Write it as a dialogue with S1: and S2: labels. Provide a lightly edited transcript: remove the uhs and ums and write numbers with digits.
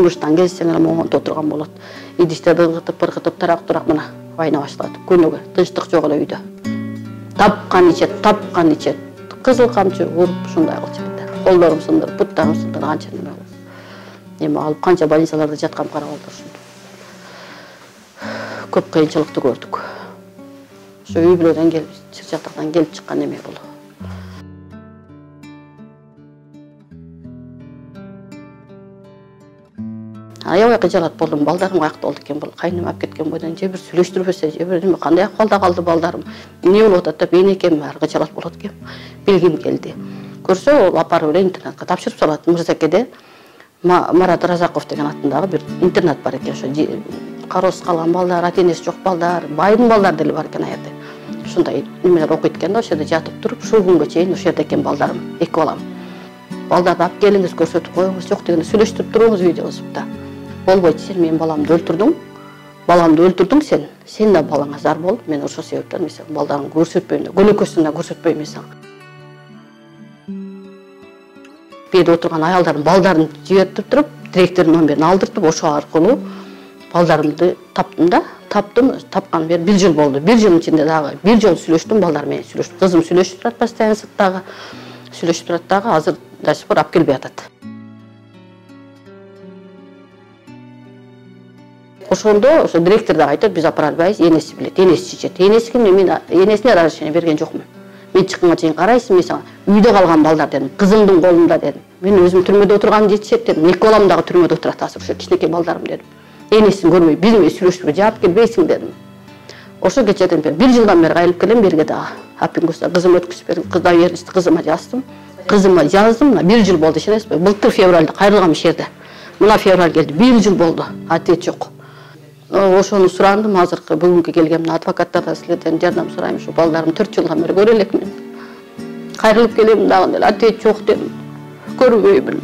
S1: жумуштан келсең эле моңонто отурган болот. Идиштерди ыргытып тарак мына айна башталат. Күнүгө тынчтык жок эле үйдө. Тапкан ичет. Кызыл камчы уруп ушундай кылчу эле. Колдорум сындырып, буттарым сындырып канча неме болду. Эми алып канча больницаларда жаткан карап отурушун. Көп кыйынчылыкты көрдүк. Ошо үй бүлөдөн келип, чыр-чатактан келип чыккан неме болду. Аябай кыжалат болдум. Балдарым каякта болду экен, бул кайным алып кеткен бойдон же бир сүйлөштүрбөсө, же бир неме кандай акыбалда калды балдарым. Эмне болуп атат деп энекем баары кыжалат болот экен. Билгим келди. Көрсө, ол апарып эле интернатка тапшырып салат. Мырзакеде Марат Разаков деген атындагы бир интернат бар экен. Ошо кароосуз калган балдар, ата-энеси жок балдар, байдын балдары деле бар экен аерде. Ушундай немелер окуйт экен да, ошо жерде жатып туруп, ушул күнгө чейин ошо жерде экен балдарым, 2 балам. Балдарды алып келиңиз, көрсөтүп коюңуз, жок дегенде сүйлөштүрүп туруңуз видеосуп да. Болбойт, сен менин баламды өлтүрдүң сен. Сен да балаңа зар бол. Мен ошол себептен мен балдарымды көрсөтпөйм, көлөкөсүн да көрсөтпөйм мен сага. Бүйдө отурган аялдардын балдарын жиберип туруп, директордун номерин алдыртып, ошо аркылуу балдарымды таптым да. Тапкан бери 1 жыл болду. 1 жылдын ичинде дагы 1 жол сүйлөштүм, балдар менен сүйлөштүм. Кызым сүйлөшүп турат постоянно сырттагы. Сүйлөшүп турат дагы, азыр до сих пор алып келбей атат. Ошондо ошо директор да айтат, биз апара албайбыз, энеси билет, энеси чечет. Энеси ким? Мен энесине разрешение берген жокмун. Мен чыкканга чейин карайсың, мен сага үйдө калган балдар дедим, кызымдын колунда дедим. Мен өзүм түрмөдө отурганымды жетишет дедим. 2 балам дагы түрмөдө отурат азыр, ошо кичинекей балдарым дедим. Энесин көрбөй, биз менен сүйлөшүп жаап келбейсиң дедим. Ошо кечеден бери 1 жылдан бери кайрылып келем берге дагы. Апингуста кызым өткүзүп бердим, кыздар беришти, кызыма жаздым. Мына 1 жыл болду, ишенесизби? Былтыр февралда кайрылгам иш жерде. Мына февраль келди, 1 жыл болду. Ответ жок. Ошону сурандым, азыркы бүгүнкү келгемде адвокаттардан силерден жардам сурайм, ушу балдарым 4 жылдан бери көрө элекмин. Кайрылып келем дагы деле ответ жок дедим. Көрбөймүн.